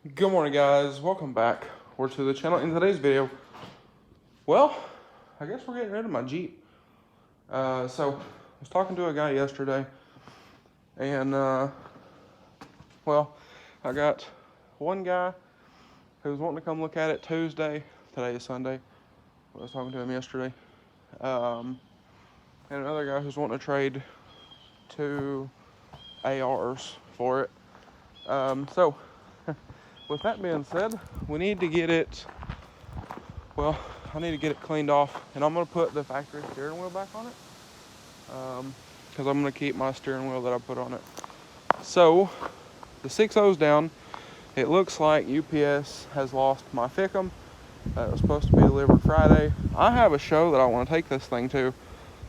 Good morning, guys. Welcome back to the channel. In today's video, well, I guess we're getting rid of my Jeep. So I was talking to a guy yesterday, and well, I got one guy who's wanting to come look at it Tuesday. Today is Sunday. I was talking to him yesterday, and another guy who's wanting to trade 2 ARs for it. So with that being said, we need to get it, well, I need to get it cleaned off, and I'm going to put the factory steering wheel back on it, because I'm going to keep my steering wheel that I put on it. So, the 6.0's down. It looks like UPS has lost my Fickum. It was supposed to be delivered Friday. I have a show that I want to take this thing to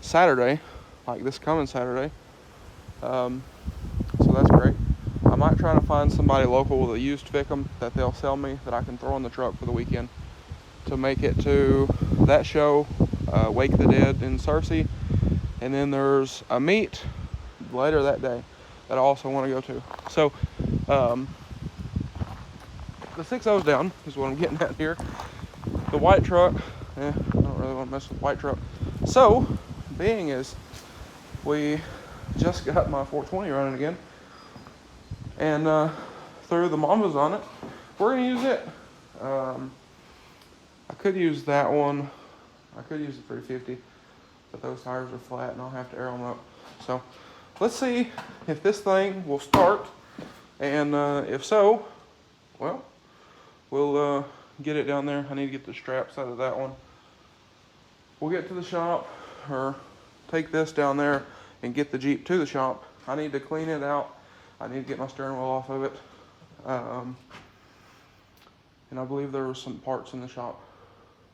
Saturday, like this coming Saturday. So that's great. I might try to find somebody local with a used Fickum that they'll sell me that I can throw in the truck for the weekend to make it to that show, Wake the Dead in Searcy. And then there's a meet later that day that I also want to go to. So the 6.0's down is what I'm getting at here. The white truck, I don't really want to mess with the white truck. So, being is we just got my 420 running again, and threw the Mambas on it. We're going to use it. I could use that one. I could use the 350, but those tires are flat and I'll have to air them up. So let's see if this thing will start, and if so, well, we'll get it down there. I need to get the straps out of that one. We'll get to the shop, or take this down there and get the Jeep to the shop. I need to clean it out. I need to get my steering wheel off of it. And I believe there were some parts in the shop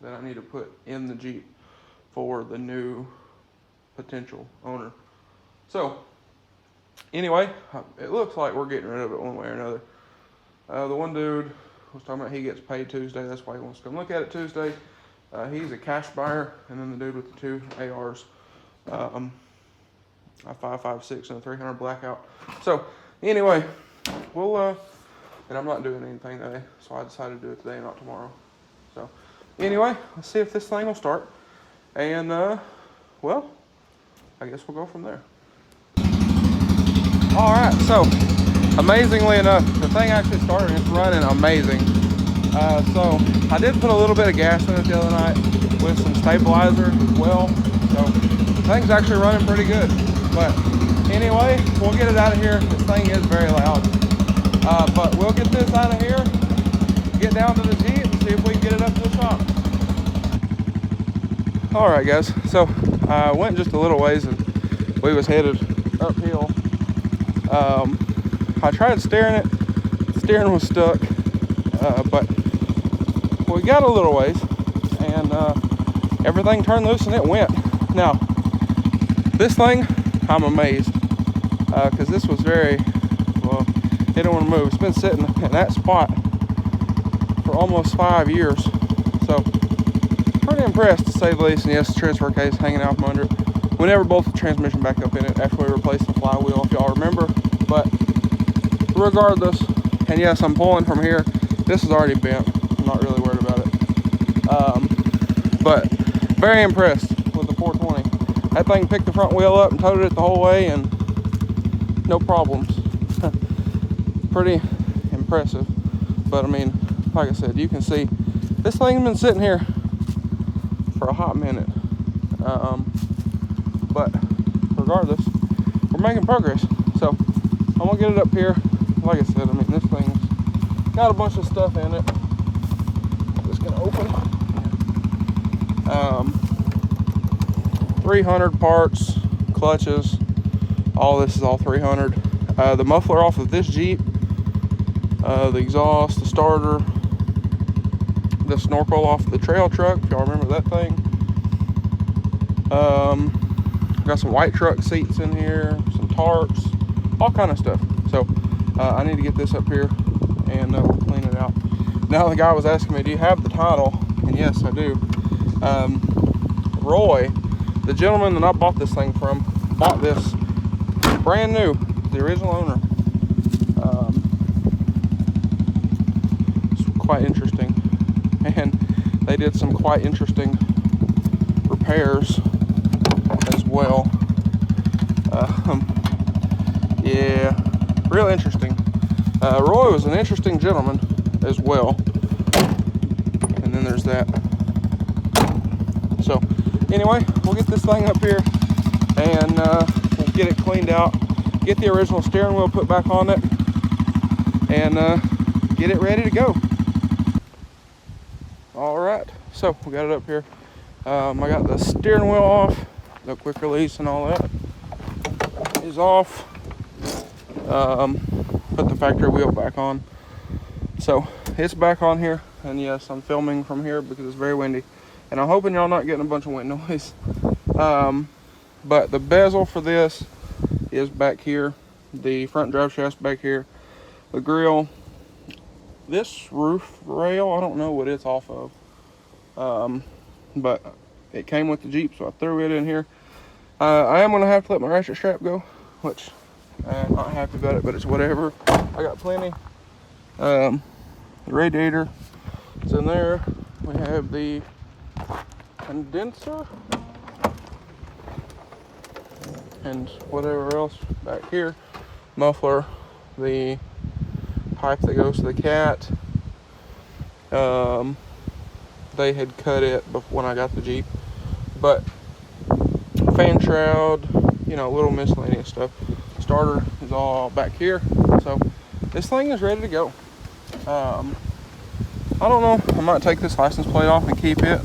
that I need to put in the Jeep for the new potential owner. So, anyway, it looks like we're getting rid of it one way or another. The one dude was talking about he gets paid Tuesday. That's why he wants to come look at it Tuesday. He's a cash buyer. And then the dude with the 2 ARs, a 5.56 and a 300 blackout. So, anyway, we'll, and I'm not doing anything today, so I decided to do it today, not tomorrow. So, anyway, let's see if this thing will start. And, well, I guess we'll go from there. Alright, so, amazingly enough, the thing actually started. It's running amazing. So, I did put a little bit of gas in it the other night with some stabilizer as well. So, the thing's actually running pretty good. But, anyway, we'll get it out of here. This thing is very loud. But we'll get this out of here, get down to the Jeep, and see if we can get it up to the shop. Alright guys, so I went just a little ways and we was headed uphill. I tried steering it, the steering was stuck, but we got a little ways, and everything turned loose and it went. Now, this thing, I'm amazed, because this was very, well, it didn't want to move. It's been sitting in that spot for almost 5 years. So, pretty impressed to say the least. And yes, the transfer case hanging out from under it. We never bolted the transmission back up in it after we replaced the flywheel, if y'all remember. But regardless, and yes, I'm pulling from here. This is already bent. I'm not really worried about it. But very impressed with the 420. That thing picked the front wheel up and toted it the whole way, and no problems. Pretty impressive. But I mean, like I said, you can see this thing's been sitting here for a hot minute. But regardless, we're making progress. So I'm gonna get it up here. Like I said, I mean, this thing's got a bunch of stuff in it. Just gonna open 300 parts, clutches, all this is all 300. The muffler off of this Jeep, the exhaust, the starter, the snorkel off the trail truck, if y'all remember that thing. Got some white truck seats in here, some tarps, all kind of stuff. So I need to get this up here and we'll clean it out. Now the guy was asking me, do you have the title? And yes, I do. Roy, the gentleman that I bought this thing from, bought this brand new, the original owner. quite interesting. And they did some quite interesting repairs as well. Yeah, real interesting. Roy was an interesting gentleman as well. And then there's that. So anyway, we'll get this thing up here and we'll get it cleaned out, get the original steering wheel put back on it, and get it ready to go. All right, so we got it up here. I got the steering wheel off, the quick release and all that is off. Put the factory wheel back on. So it's back on here, and yes, I'm filming from here because it's very windy, and I'm hoping y'all not getting a bunch of wind noise. But the bezel for this is back here, the front drive shaft's back here, the grill, this roof rail, I don't know what it's off of, but it came with the Jeep, so I threw it in here. I am going to have to let my ratchet strap go, which I'm not happy about it, but it's whatever. I got plenty. The radiator is in there. We have the condenser and whatever else back here. Muffler, the pipe that goes to the cat. They had cut it when I got the Jeep, but fan shroud, you know, little miscellaneous stuff. Starter is all back here, so this thing is ready to go. I don't know, I might take this license plate off and keep it.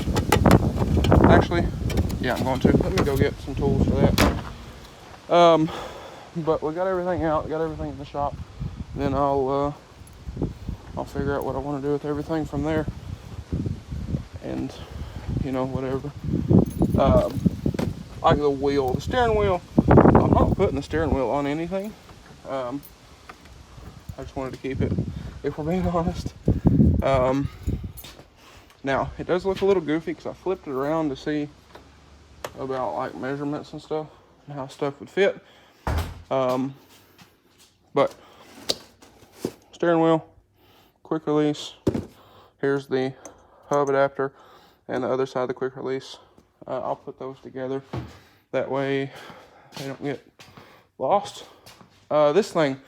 Actually, yeah, I'm going to. Let me go get some tools for that. But we got everything out, got everything in the shop. Then I'll figure out what I want to do with everything from there. And, you know, whatever. Like the wheel, the steering wheel, I'm not putting the steering wheel on anything. I just wanted to keep it, if we're being honest. Now, it does look a little goofy because I flipped it around to see about like measurements and stuff and how stuff would fit. But steering wheel, quick release. Here's the hub adapter and the other side of the quick release. I'll put those together. That way they don't get lost. This thing,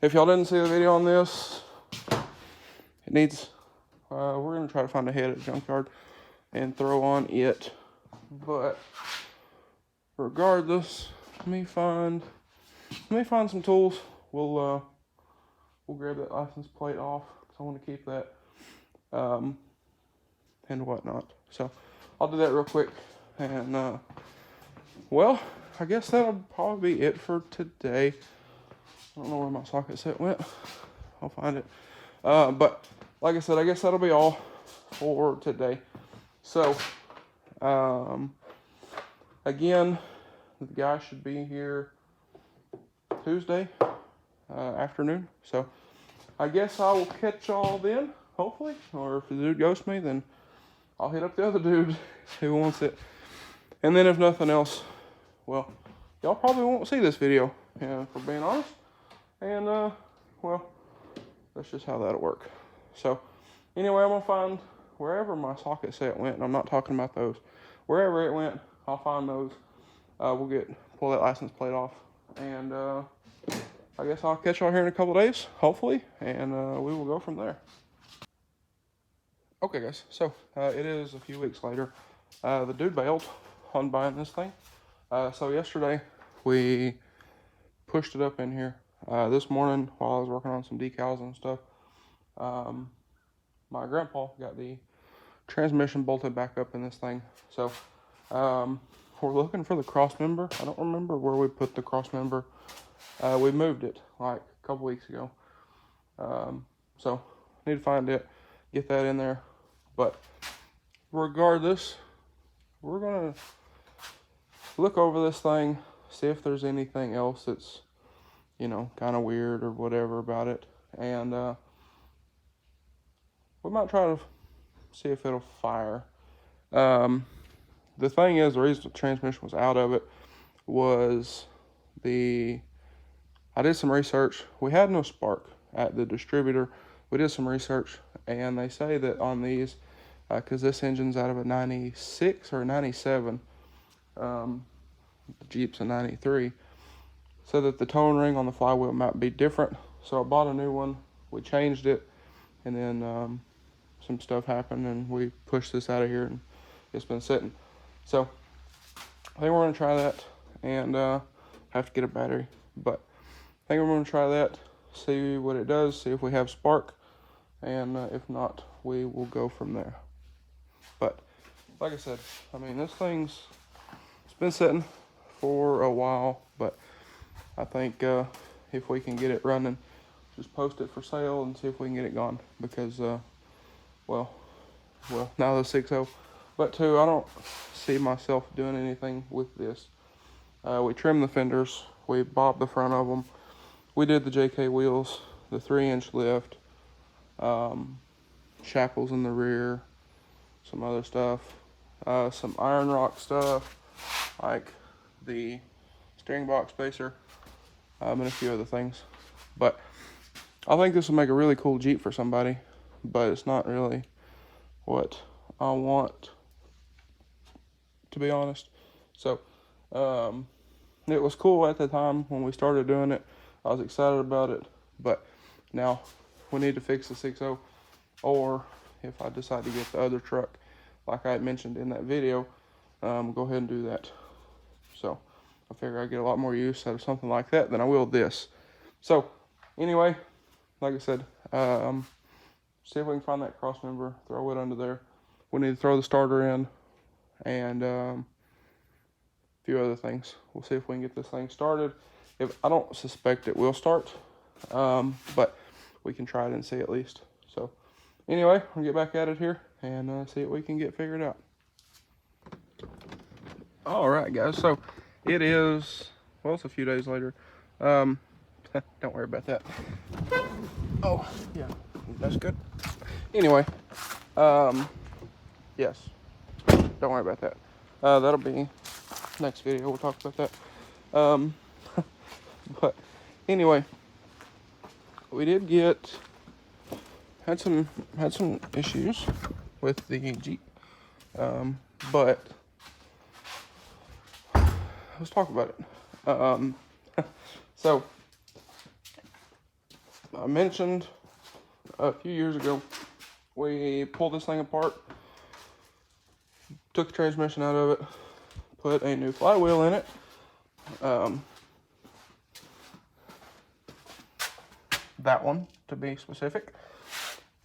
if y'all didn't see the video on this, it needs, we're going to try to find a head at the junkyard and throw on it. But regardless, let me find some tools. We'll grab that license plate off because I want to keep that and whatnot. So I'll do that real quick. And well, I guess that'll probably be it for today. I don't know where my socket set went. I'll find it. But like I said, I guess that'll be all for today. So again, the guy should be here Tuesday afternoon. So I guess I will catch y'all then, hopefully. Or if the dude ghosts me, then I'll hit up the other dude who wants it. And then if nothing else, well, y'all probably won't see this video, for being honest. And, well, that's just how that'll work. So, anyway, I'm going to find wherever my socket set went, and I'm not talking about those. Wherever it went, I'll find those. We'll pull that license plate off. And, I guess I'll catch y'all here in a couple days, hopefully, and we will go from there. Okay, guys, so it is a few weeks later. The dude bailed on buying this thing. So yesterday, we pushed it up in here. This morning, while I was working on some decals and stuff, my grandpa got the transmission bolted back up in this thing. So we're looking for the cross member. I don't remember where we put the cross member. We moved it like a couple weeks ago. So need to find it, get that in there. But regardless, we're gonna look over this thing, see if there's anything else that's, you know, kind of weird or whatever about it. And we might try to see if it'll fire. The thing is, the reason the transmission was out of it was I did some research. We had no spark at the distributor. We did some research, And they say that on these, because this engine's out of a 96 or 97, the Jeep's a 93, so that the towing ring on the flywheel might be different. So I bought a new one, we changed it, and then some stuff happened and we pushed this out of here and it's been sitting. So I think we're going to try that, and have to get a battery, but I think we're going to try that, see what it does, see if we have spark, and if not, we will go from there. But like I said, I mean, this thing's, it's been sitting for a while, but I think if we can get it running, just post it for sale and see if we can get it gone, because well, now the 6.0, but 2, I don't see myself doing anything with this. We trimmed the fenders, we bobbed the front of them, we did the JK wheels, the 3-inch lift, shackles in the rear, some other stuff, some iron rock stuff, like the steering box spacer, and a few other things. But I think this will make a really cool Jeep for somebody, but it's not really what I want, to be honest. So it was cool at the time when we started doing it. I was excited about it, but now we need to fix the 6.0, or if I decide to get the other truck, like I had mentioned in that video, go ahead and do that. So I figure I get a lot more use out of something like that than I will this. So anyway, like I said, see if we can find that cross member, throw it under there. We need to throw the starter in, and a few other things. We'll see if we can get this thing started. If I don't suspect it will start, but we can try it and see at least. So anyway, we'll get back at it here and see what we can get figured out. All right, guys. So it is, well, it's a few days later. Don't worry about that. Oh, yeah, that's good. Anyway, yes, don't worry about that. That'll be next video. We'll talk about that. But anyway, we did had some issues with the Jeep, but let's talk about it. So I mentioned a few years ago, we pulled this thing apart, took the transmission out of it, put a new flywheel in it. That one, to be specific.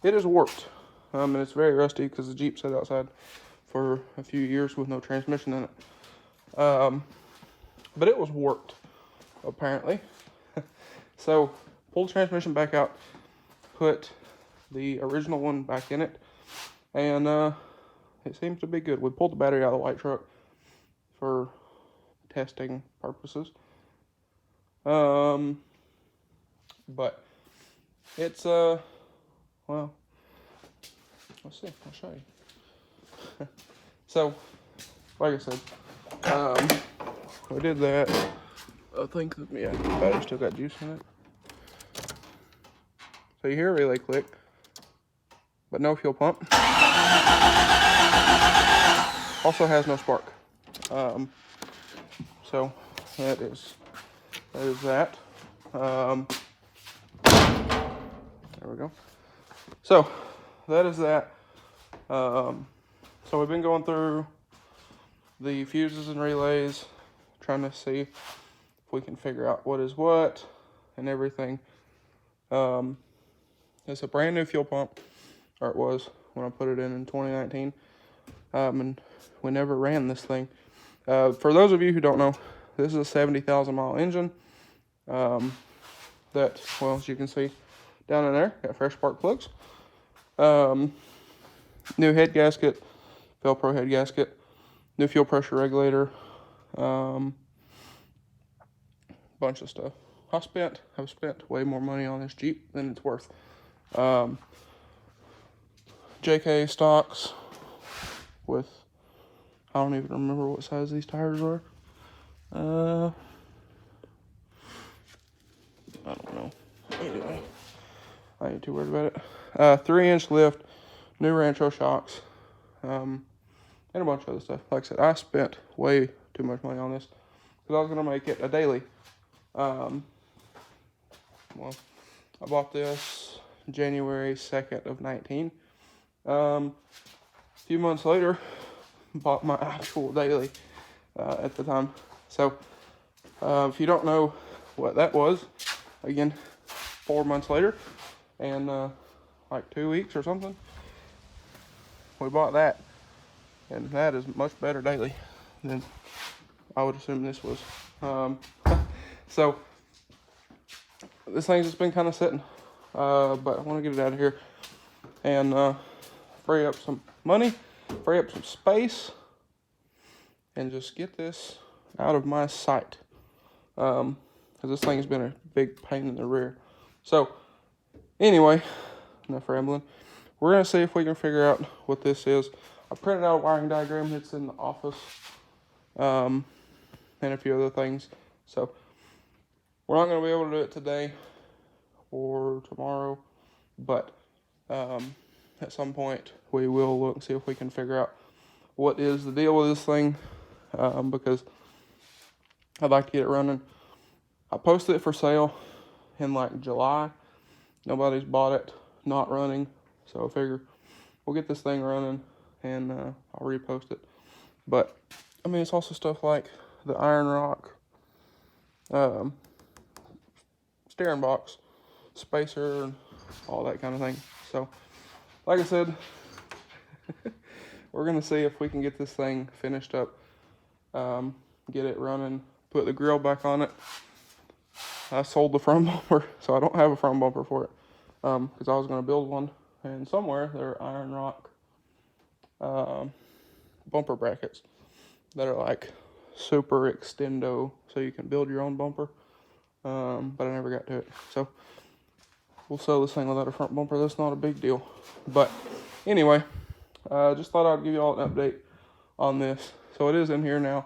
It is warped, and it's very rusty because the Jeep sat outside for a few years with no transmission in it. But it was warped, apparently. So, pulled the transmission back out, put the original one back in it, and it seems to be good. We pulled the battery out of the white truck for testing purposes. But it's, well, let's see, I'll show you. So, like I said, we did that. I think, yeah, the battery still got juice in it. So you hear a relay click, but no fuel pump. Also has no spark. So that is that. There we go. So that is that. So we've been going through the fuses and relays, trying to see if we can figure out what is what and everything. It's a brand new fuel pump, or it was when I put it in 2019. And we never ran this thing. For those of you who don't know, this is a 70,000 mile engine. That, well, as you can see down in there, got fresh spark plugs. New head gasket, Velcro head gasket, new fuel pressure regulator, bunch of stuff. Have spent way more money on this Jeep than it's worth. JK stocks with, I don't even remember what size these tires are. I don't know. Anyway, I ain't too worried about it. 3-inch lift, new Rancho shocks, and a bunch of other stuff. Like I said, I spent way too much money on this because I was going to make it a daily. Well, I bought this January 2nd of 19. A few months later, bought my actual daily at the time. So, if you don't know what that was, again, 4 months later, and like 2 weeks or something, we bought that. And that is much better daily than I would assume this was. So, this thing's just been kind of sitting. But I want to get it out of here and free up some money, free up some space, and just get this out of my sight. Because this thing's been a big pain in the rear. So, anyway, enough rambling. We're going to see if we can figure out what this is. I printed out a wiring diagram that's in the office, and a few other things. So, we're not going to be able to do it today or tomorrow, but at some point we will look and see if we can figure out what is the deal with this thing, because I'd like to get it running. I posted it for sale in like July. Nobody's bought it, not running, so I figure we'll get this thing running and I'll repost it. But I mean, it's also stuff like the iron rock, steering box, spacer, and all that kind of thing. So, like I said, we're gonna see if we can get this thing finished up, get it running, put the grill back on it. I sold the front bumper, so I don't have a front bumper for it, because I was gonna build one, and somewhere there are iron rock bumper brackets that are like super extendo, so you can build your own bumper. But I never got to it. So we'll sell this thing without a front bumper. That's not a big deal. But anyway, just thought I'd give you all an update on this. So it is in here now.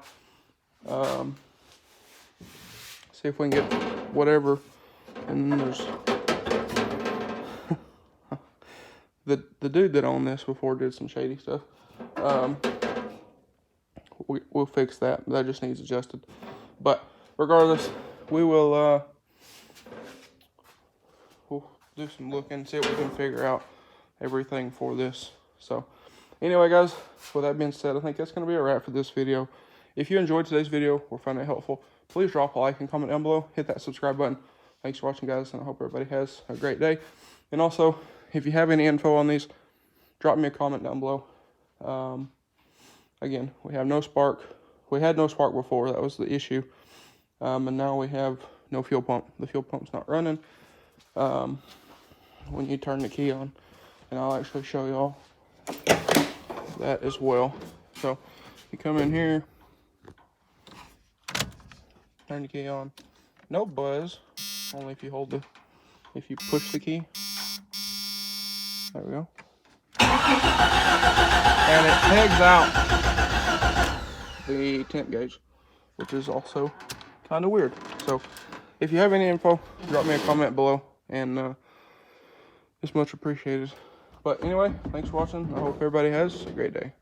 See if we can get whatever. And there's the dude that owned this before did some shady stuff. We'll fix that. That just needs adjusted. But regardless, we will we'll do some looking, see if we can figure out everything for this. So anyway, guys, with that being said, I think that's going to be a wrap for this video. If you enjoyed today's video or found it helpful, please drop a like and comment down below. Hit that subscribe button. Thanks for watching, guys, and I hope everybody has a great day. And also, if you have any info on these, drop me a comment down below. Again, we have no spark. We had no spark before. That was the issue. And now we have no fuel pump. The fuel pump's not running when you turn the key on. And I'll actually show y'all that as well. So you come in here, turn the key on. No buzz, only if you if you push the key. There we go. And it pegs out the temp gauge, which is also kind of weird. So if you have any info, drop me a comment below, and it's much appreciated. But anyway, thanks for watching. I hope everybody has a great day.